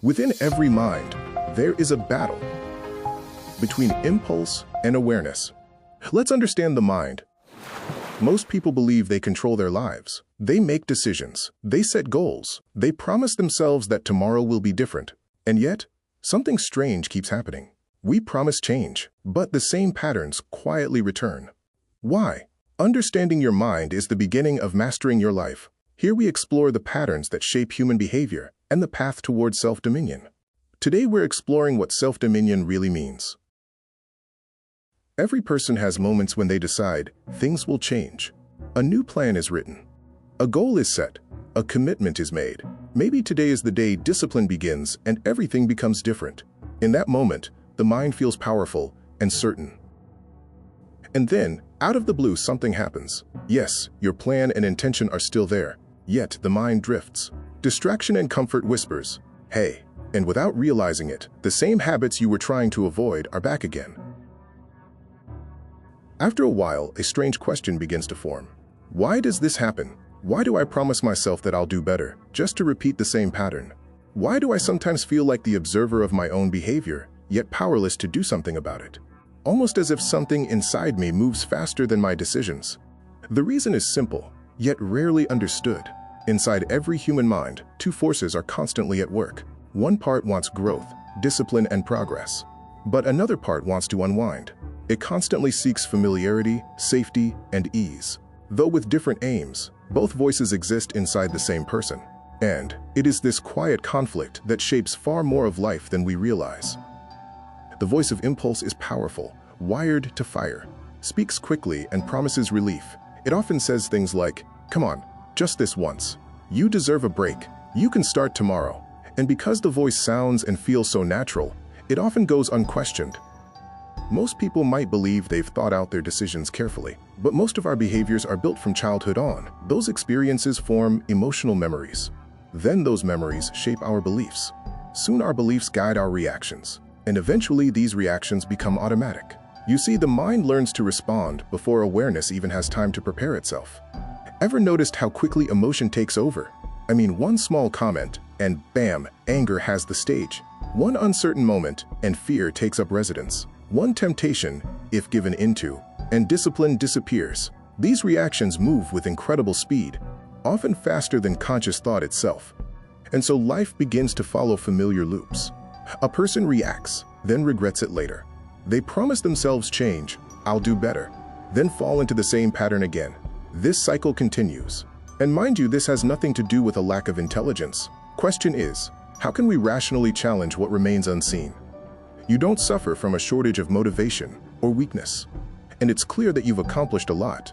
Within every mind, there is a battle between impulse and awareness. Let's understand the mind. Most people believe they control their lives. They make decisions. They set goals. They promise themselves that tomorrow will be different. And yet, something strange keeps happening. We promise change, but the same patterns quietly return. Why? Understanding your mind is the beginning of mastering your life. Here we explore the patterns that shape human behavior and the path towards self-dominion. Today we're exploring what self-dominion really means. Every person has moments when they decide things will change. A new plan is written. A goal is set. A commitment is made. Maybe today is the day discipline begins and everything becomes different. In that moment, the mind feels powerful and certain. And then, out of the blue, something happens. Yes, your plan and intention are still there, yet the mind drifts. Distraction and comfort whispers, "Hey," and without realizing it, the same habits you were trying to avoid are back again. After a while, a strange question begins to form. Why does this happen? Why do I promise myself that I'll do better, just to repeat the same pattern? Why do I sometimes feel like the observer of my own behavior, yet powerless to do something about it? Almost as if something inside me moves faster than my decisions. The reason is simple, yet rarely understood. Inside every human mind, two forces are constantly at work. One part wants growth, discipline, and progress. But another part wants to unwind. It constantly seeks familiarity, safety, and ease. Though with different aims, both voices exist inside the same person. And it is this quiet conflict that shapes far more of life than we realize. The voice of impulse is powerful, wired to fire, speaks quickly and promises relief. It often says things like, "Come on, just this once. You deserve a break. You can start tomorrow." And because the voice sounds and feels so natural, it often goes unquestioned. Most people might believe they've thought out their decisions carefully, but most of our behaviors are built from childhood on. Those experiences form emotional memories. Then those memories shape our beliefs. Soon our beliefs guide our reactions, and eventually these reactions become automatic. You see, the mind learns to respond before awareness even has time to prepare itself. Ever noticed how quickly emotion takes over? I mean, one small comment, and bam, anger has the stage. One uncertain moment, and fear takes up residence. One temptation, if given into, and discipline disappears. These reactions move with incredible speed, often faster than conscious thought itself. And so life begins to follow familiar loops. A person reacts, then regrets it later. They promise themselves change, "I'll do better," then fall into the same pattern again. This cycle continues. And mind you, this has nothing to do with a lack of intelligence. Question is, how can we rationally challenge what remains unseen? You don't suffer from a shortage of motivation or weakness, and it's clear that you've accomplished a lot.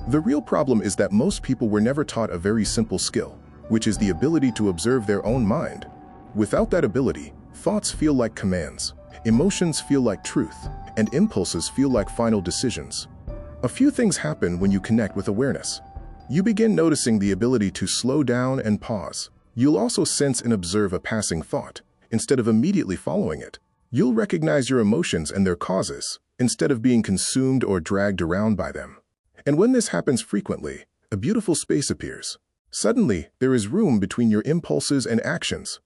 The real problem is that most people were never taught a very simple skill, which is the ability to observe their own mind. Without that ability, thoughts feel like commands, emotions feel like truth, and impulses feel like final decisions. A few things happen when you connect with awareness. You begin noticing the ability to slow down and pause. You'll also sense and observe a passing thought, instead of immediately following it. You'll recognize your emotions and their causes, instead of being consumed or dragged around by them. And when this happens frequently, a beautiful space appears. Suddenly, there is room between your impulses and actions.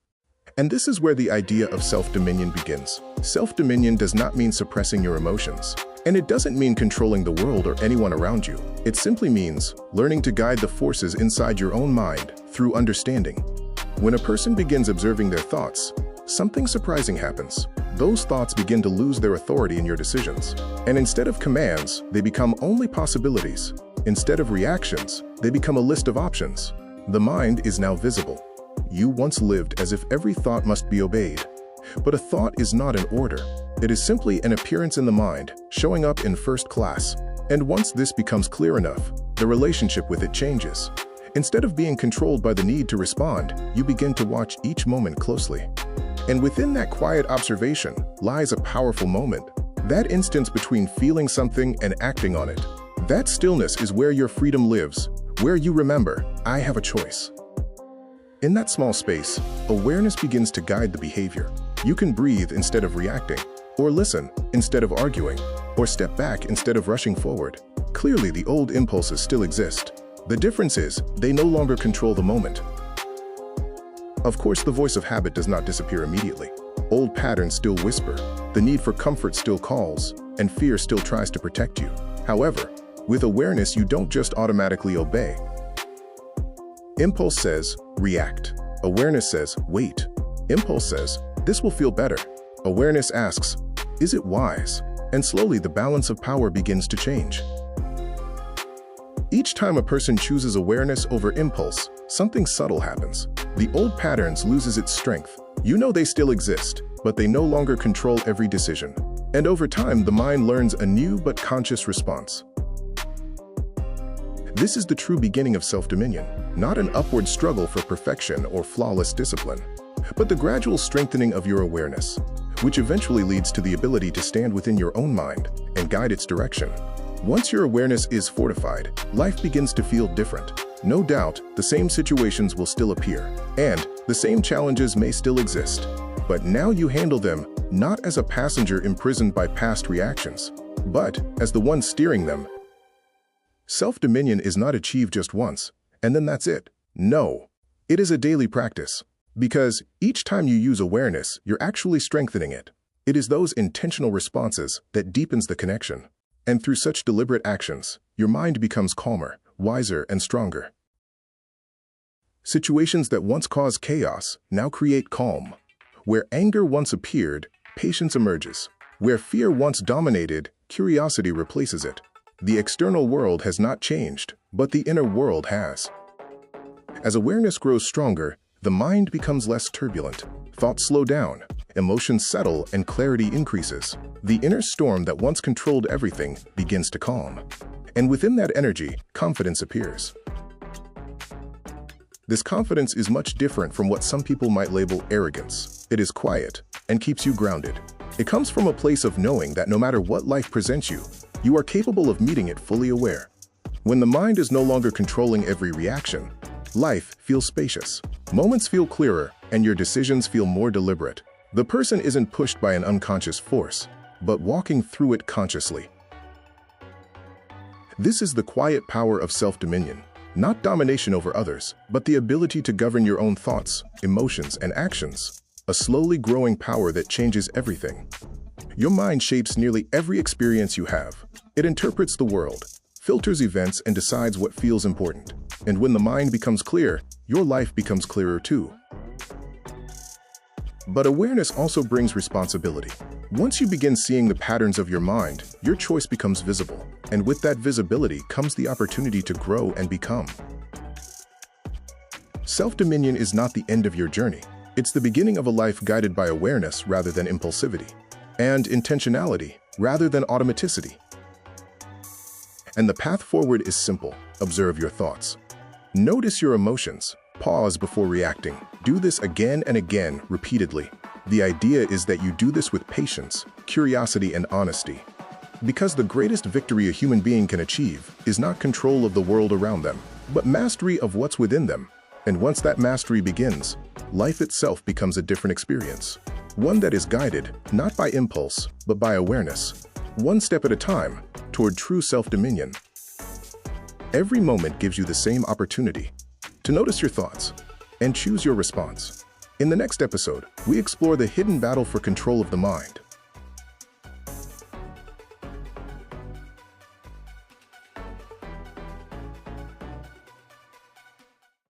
And this is where the idea of self-dominion begins. Self-dominion does not mean suppressing your emotions. And it doesn't mean controlling the world or anyone around you. It simply means learning to guide the forces inside your own mind through understanding. When a person begins observing their thoughts, something surprising happens. Those thoughts begin to lose their authority in your decisions. And instead of commands, they become only possibilities. Instead of reactions, they become a list of options. The mind is now visible. You once lived as if every thought must be obeyed. But a thought is not an order. It is simply an appearance in the mind, showing up in first class. And once this becomes clear enough, the relationship with it changes. Instead of being controlled by the need to respond, you begin to watch each moment closely. And within that quiet observation lies a powerful moment. That instance between feeling something and acting on it. That stillness is where your freedom lives, where you remember, "I have a choice." In that small space, awareness begins to guide the behavior. You can breathe instead of reacting, or listen instead of arguing, or step back instead of rushing forward. Clearly, the old impulses still exist. The difference is, they no longer control the moment. Of course, the voice of habit does not disappear immediately. Old patterns still whisper, the need for comfort still calls, and fear still tries to protect you. However, with awareness, you don't just automatically obey. Impulse says, react. Awareness says, wait. Impulse says, this will feel better. Awareness asks, is it wise? And slowly the balance of power begins to change. Each time a person chooses awareness over impulse, something subtle happens. The old patterns loses its strength. You know they still exist, but they no longer control every decision. And over time, the mind learns a new but conscious response. This is the true beginning of self-dominion, not an upward struggle for perfection or flawless discipline, but the gradual strengthening of your awareness, which eventually leads to the ability to stand within your own mind and guide its direction. Once your awareness is fortified, life begins to feel different. No doubt, the same situations will still appear, and the same challenges may still exist. But now you handle them not as a passenger imprisoned by past reactions, but as the one steering them. Self-dominion is not achieved just once, and then that's it. No, it is a daily practice. Because each time you use awareness, you're actually strengthening it. It is those intentional responses that deepens the connection. And through such deliberate actions, your mind becomes calmer, wiser, and stronger. Situations that once caused chaos now create calm. Where anger once appeared, patience emerges. Where fear once dominated, curiosity replaces it. The external world has not changed, but the inner world has. As awareness grows stronger, the mind becomes less turbulent. Thoughts slow down, emotions settle, and clarity increases. The inner storm that once controlled everything begins to calm. And within that energy, confidence appears. This confidence is much different from what some people might label arrogance. It is quiet and keeps you grounded. It comes from a place of knowing that no matter what life presents you, you are capable of meeting it fully aware. When the mind is no longer controlling every reaction, life feels spacious. Moments feel clearer, and your decisions feel more deliberate. The person isn't pushed by an unconscious force, but walking through it consciously. This is the quiet power of self-dominion. Not domination over others, but the ability to govern your own thoughts, emotions, and actions. A slowly growing power that changes everything. Your mind shapes nearly every experience you have. It interprets the world, filters events, and decides what feels important. And when the mind becomes clear, your life becomes clearer too. But awareness also brings responsibility. Once you begin seeing the patterns of your mind, your choice becomes visible. And with that visibility comes the opportunity to grow and become. Self-dominion is not the end of your journey. It's the beginning of a life guided by awareness rather than impulsivity, and intentionality rather than automaticity. And the path forward is simple. Observe your thoughts. Notice your emotions. Pause before reacting. Do this again and again, repeatedly. The idea is that you do this with patience, curiosity, and honesty. Because the greatest victory a human being can achieve is not control of the world around them, but mastery of what's within them. And once that mastery begins, life itself becomes a different experience. One that is guided, not by impulse, but by awareness. One step at a time, toward true self-dominion. Every moment gives you the same opportunity to notice your thoughts and choose your response. In the next episode, we explore the hidden battle for control of the mind.